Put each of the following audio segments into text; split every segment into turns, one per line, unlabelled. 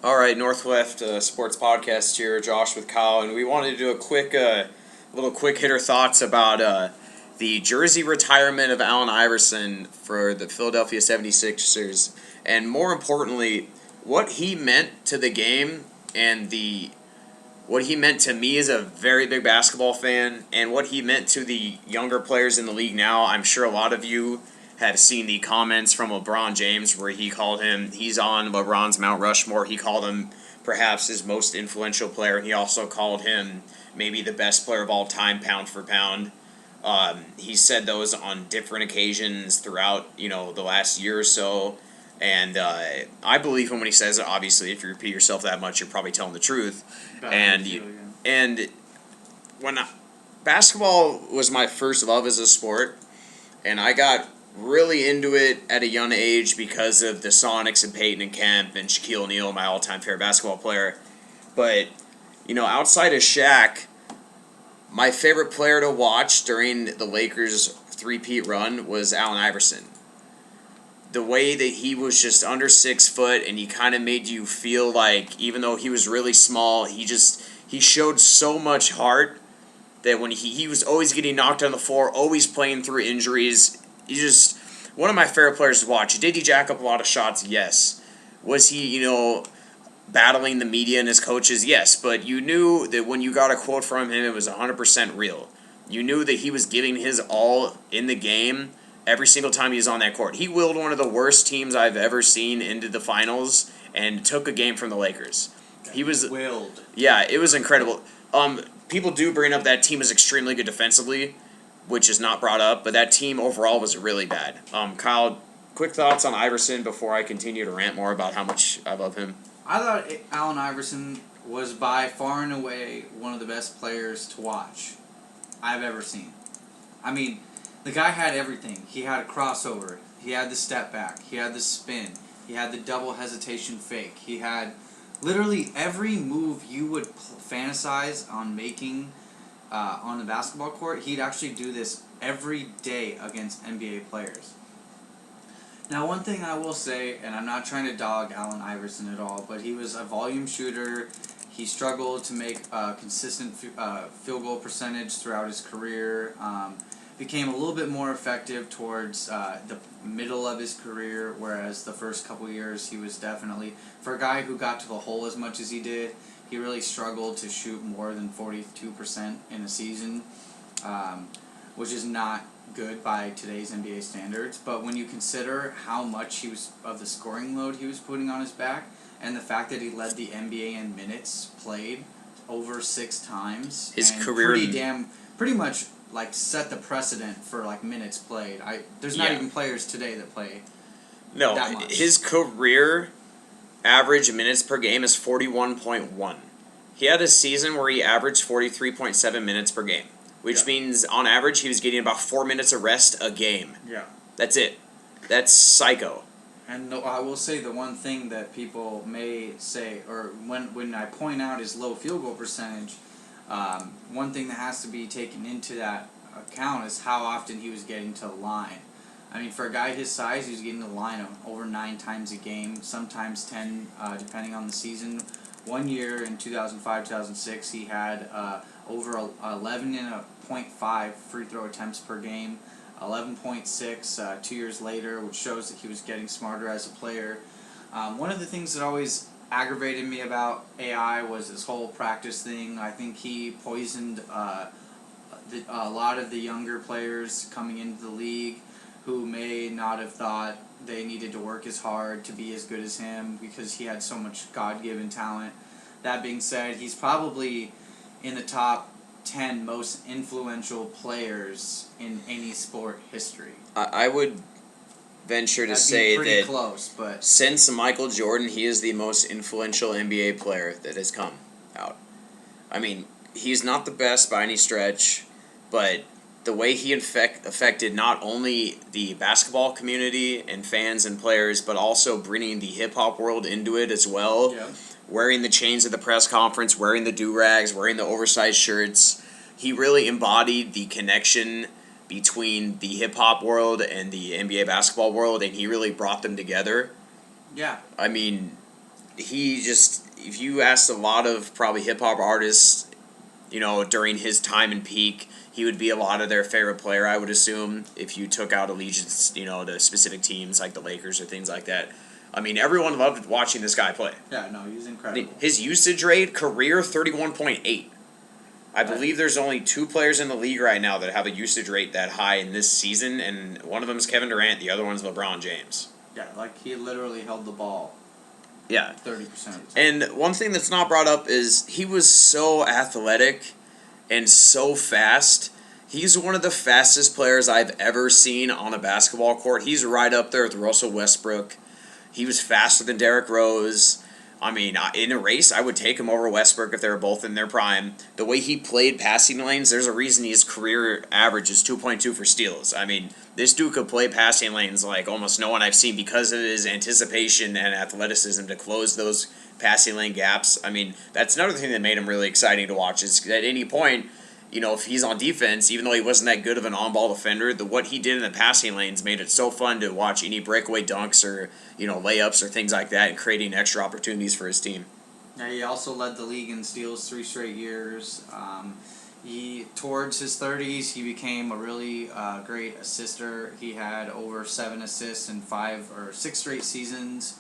All right, Northwest Sports Podcast here, Josh with Kyle, and we wanted to do a quick hitter thoughts about the jersey retirement of Allen Iverson for the Philadelphia 76ers, and more importantly, what he meant to the game and what he meant to me as a very big basketball fan, and what he meant to the younger players in the league now. I'm sure a lot of you have seen the comments from LeBron James where he's on LeBron's Mount Rushmore. He called him perhaps his most influential player, and he also called him maybe the best player of all time, pound for pound. He said those on different occasions throughout, the last year or so. And I believe him when he says it. Obviously, if you repeat yourself that much, you're probably telling the truth. And when basketball was my first love as a sport, and I got really into it at a young age because of the Sonics and Peyton and Kemp and Shaquille O'Neal, my all-time favorite basketball player. But, outside of Shaq, my favorite player to watch during the Lakers' three-peat run was Allen Iverson. The way that he was just under 6 foot, and he kind of made you feel like, even though he was really small, he showed so much heart that when he was always getting knocked on the floor, always playing through injuries. He's just one of my favorite players to watch. Did he jack up a lot of shots? Yes. Was he, battling the media and his coaches? Yes. But you knew that when you got a quote from him, it was 100% real. You knew that he was giving his all in the game every single time he was on that court. He willed one of the worst teams I've ever seen into the finals and took a game from the Lakers. He was
willed.
Yeah, it was incredible. People do bring up that team is extremely good defensively, which is not brought up, but that team overall was really bad. Kyle, quick thoughts on Iverson before I continue to rant more about how much I love him.
I thought Allen Iverson was by far and away one of the best players to watch I've ever seen. I mean, the guy had everything. He had a crossover. He had the step back. He had the spin. He had the double hesitation fake. He had literally every move you would fantasize on making on the basketball court. He'd actually do this every day against NBA players. Now, one thing I will say, and I'm not trying to dog Allen Iverson at all, but he was a volume shooter. He struggled to make a consistent field goal percentage throughout his career. Became a little bit more effective towards the middle of his career, whereas the first couple years he was definitely, for a guy who got to the hole as much as he did, he really struggled to shoot more than 42% in a season, which is not good by today's NBA standards. But when you consider how much of the scoring load he was putting on his back, and the fact that he led the NBA in minutes played over 6 times,
his career
pretty much like set the precedent for like minutes played. There's not even players today that play that much.
His career average minutes per game is 41.1. He had a season where he averaged 43.7 minutes per game, which means on average he was getting about 4 minutes of rest a game.
Yeah.
That's it. That's psycho.
And I will say the one thing that people may say, or when I point out his low field goal percentage, one thing that has to be taken into that account is how often he was getting to the line. I mean, for a guy his size, he was getting to the line over 9 times a game, sometimes 10, depending on the season. One year in 2005-2006, he had over 11.5 free throw attempts per game, 11.6 2 years later, which shows that he was getting smarter as a player. One of the things that always aggravated me about AI was this whole practice thing. I think he poisoned a lot of the younger players coming into the league who may not have thought they needed to work as hard to be as good as him because he had so much God-given talent. That being said, he's probably in the top 10 most influential players in any sport history.
I would venture to say that
close, but
since Michael Jordan, he is the most influential NBA player that has come out. I mean, he's not the best by any stretch, but the way he affected not only the basketball community and fans and players, but also bringing the hip-hop world into it as well.
Yeah.
Wearing the chains at the press conference, wearing the do-rags, wearing the oversized shirts. He really embodied the connection between the hip-hop world and the NBA basketball world, and he really brought them together.
Yeah.
I mean, if you asked a lot of probably hip hop artists, during his time and peak, he would be a lot of their favorite player, I would assume, if you took out allegiance, to specific teams like the Lakers or things like that. I mean, everyone loved watching this guy play.
Yeah, no, he's incredible.
His usage rate, career 31.8. I believe there's only 2 players in the league right now that have a usage rate that high in this season, and one of them is Kevin Durant, the other one's LeBron James.
Yeah, like he literally held the ball.
Yeah.
30% of the time.
And one thing that's not brought up is he was so athletic and so fast. He's one of the fastest players I've ever seen on a basketball court. He's right up there with Russell Westbrook. He was faster than Derrick Rose. I mean, in a race, I would take him over Westbrook if they were both in their prime. The way he played passing lanes, there's a reason his career average is 2.2 for steals. I mean, this dude could play passing lanes like almost no one I've seen because of his anticipation and athleticism to close those passing lane gaps. I mean, that's another thing that made him really exciting to watch is at any point, if he's on defense, even though he wasn't that good of an on-ball defender, what he did in the passing lanes made it so fun to watch any breakaway dunks or, layups or things like that and creating extra opportunities for his team.
Yeah, he also led the league in steals 3 straight years. Towards his 30s, he became a really great assister. He had over 7 assists in 5 or 6 straight seasons.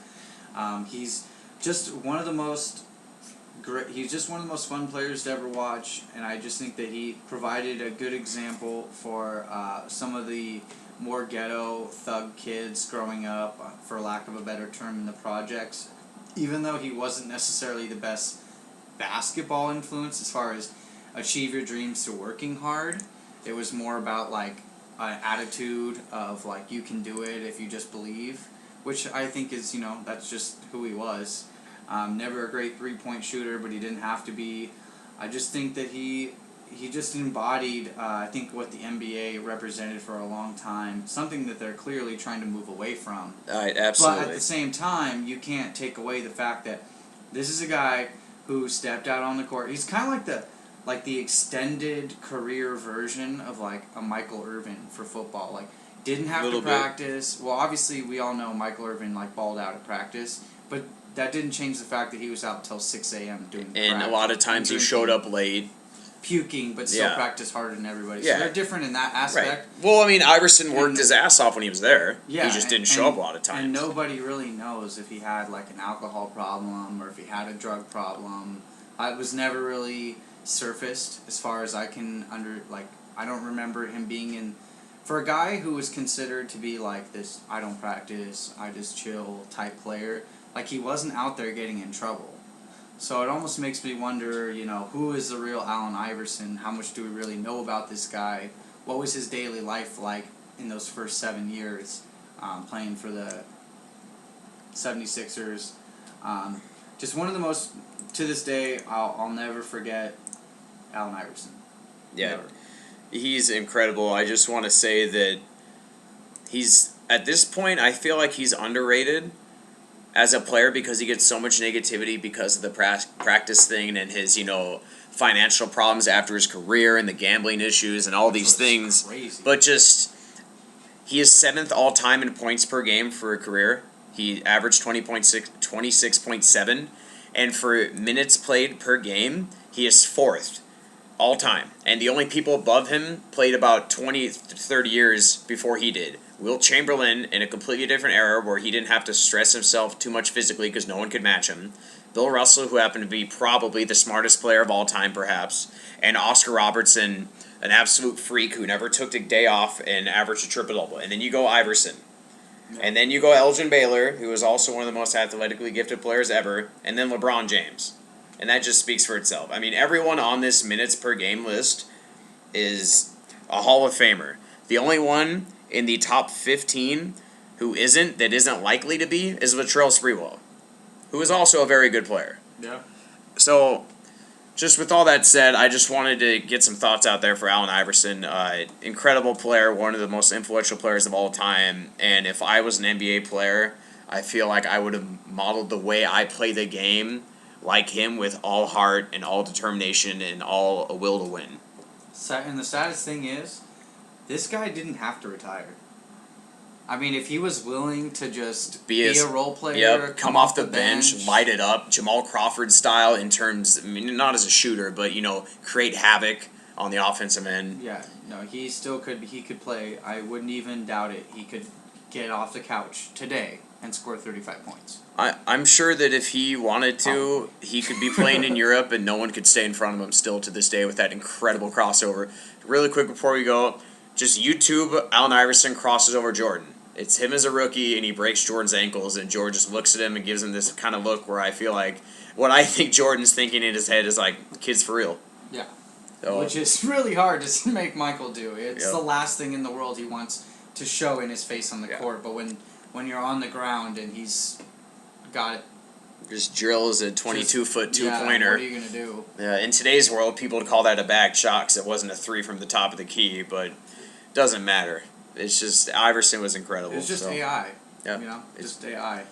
He's just one of the most He's just one of the most fun players to ever watch, and I just think that he provided a good example for some of the more ghetto thug kids growing up, for lack of a better term, in the projects. Even though he wasn't necessarily the best basketball influence as far as achieve your dreams through working hard, it was more about like an attitude of like you can do it if you just believe, which I think is, that's just who he was. Never a great 3-point shooter, but he didn't have to be. I just think that he just embodied, I think, what the NBA represented for a long time, something that they're clearly trying to move away from.
Absolutely.
But at the same time, you can't take away the fact that this is a guy who stepped out on the court. He's kind of like the extended career version of like a Michael Irvin for football. Like, didn't have to practice. Well, obviously, we all know Michael Irvin like balled out at practice, but that didn't change the fact that he was out till 6 a.m. doing practice.
And a lot of times he showed up late.
Puking, but still practiced harder than everybody.
Yeah.
So they're different in that aspect.
Right. Well, I mean, Iverson worked his ass off when he was there.
Yeah,
he just didn't show up a lot of times.
And nobody really knows if he had like an alcohol problem or if he had a drug problem. It was never really surfaced as far as I can I don't remember him being in. For a guy who was considered to be like this, I don't practice, I just chill type player, like he wasn't out there getting in trouble. So it almost makes me wonder, who is the real Allen Iverson? How much do we really know about this guy? What was his daily life like in those first 7 years playing for the 76ers? Just one of the most, to this day, I'll never forget Allen Iverson.
Yeah,
never.
He's incredible. I just want to say that at this point, I feel like he's underrated as a player because he gets so much negativity because of the practice thing and his, financial problems after his career and the gambling issues and all these things.
Crazy.
But he is 7th all-time in points per game for a career. He averaged 26.7. And for minutes played per game, he is 4th all-time. And the only people above him played about 20 to 30 years before he did. Will Chamberlain, in a completely different era where he didn't have to stress himself too much physically because no one could match him. Bill Russell, who happened to be probably the smartest player of all time, perhaps. And Oscar Robertson, an absolute freak who never took a day off and averaged a triple-double. And then you go Iverson. And then you go Elgin Baylor, who is also one of the most athletically gifted players ever. And then LeBron James. And that just speaks for itself. I mean, everyone on this minutes per game list is a Hall of Famer. The only one in the top 15 that isn't likely to be, is Latrell Sprewell, who is also a very good player.
Yeah.
So, just with all that said, I just wanted to get some thoughts out there for Allen Iverson. Incredible player, one of the most influential players of all time. And if I was an NBA player, I feel like I would have modeled the way I play the game like him, with all heart and all determination and all a will to win.
And the saddest thing is, this guy didn't have to retire. I mean, if he was willing to just
Be
a role player,
Yep, come off the bench, light it up, Jamal Crawford style in terms, I mean, not as a shooter, but, create havoc on the offensive end.
Yeah, no, he still could. He could play. I wouldn't even doubt it. He could get off the couch today and score 35 points.
I'm sure that if he wanted to, he could be playing in Europe and no one could stay in front of him still to this day with that incredible crossover. Really quick before we go, just YouTube Allen Iverson crosses over Jordan. It's him as a rookie, and he breaks Jordan's ankles, and Jordan just looks at him and gives him this kind of look where I feel like what I think Jordan's thinking in his head is like, the kid's for real.
Yeah.
So,
which is really hard to make Michael do. It's
Yep.
the last thing in the world he wants to show in his face on the court, but when you're on the ground and he's got it.
Just drills a 22-foot two-pointer.
What are you going to do?
Yeah, in today's world, people would call that a bag shot because it wasn't a three from the top of the key, but doesn't matter. It's just Iverson was incredible.
It's just
so.
AI.
Yeah.
Just AI.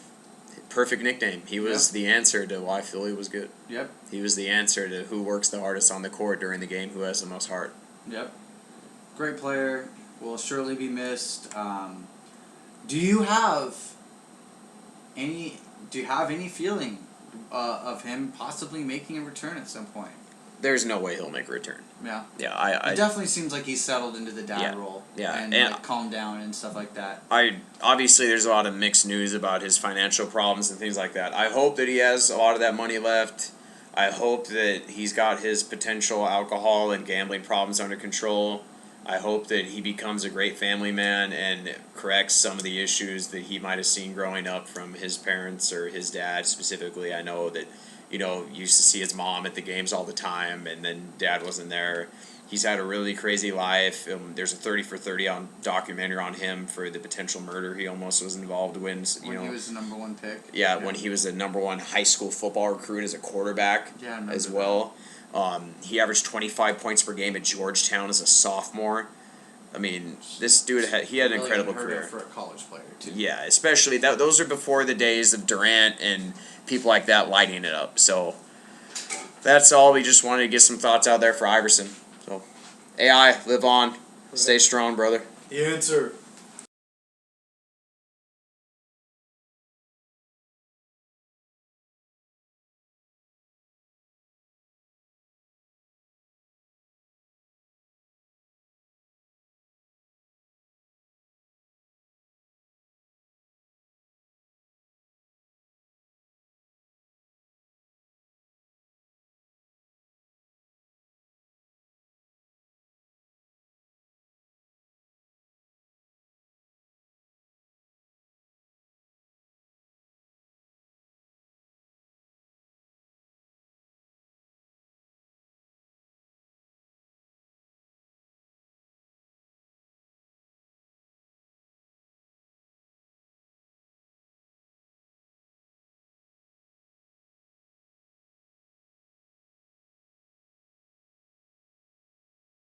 Perfect nickname. He was the answer to why Philly was good.
Yep.
He was the answer to who works the hardest on the court during the game, who has the most heart.
Yep. Great player. Will surely be missed. Do you have any feeling of him possibly making a return at some point?
There's no way he'll make a return.
Yeah.
Yeah,
It definitely seems like he's settled into the dad role.
Yeah.
And like calmed down and stuff like that.
Obviously there's a lot of mixed news about his financial problems and things like that. I hope that he has a lot of that money left. I hope that he's got his potential alcohol and gambling problems under control. I hope that he becomes a great family man and corrects some of the issues that he might have seen growing up from his parents or his dad specifically. I know that, used to see his mom at the games all the time, and then dad wasn't there. He's had a really crazy life. There's a 30 for 30 documentary on him for the potential murder he almost was involved when
he was the number one pick.
Yeah, when he was a number one high school football recruit as a quarterback as well. He averaged 25 points per game at Georgetown as a sophomore. I mean, this dude had an incredible career
for a college player too.
Yeah, especially those are before the days of Durant and people like that lighting it up. So that's all. We just wanted to get some thoughts out there for Iverson. So AI, live on, stay strong, brother.
The answer.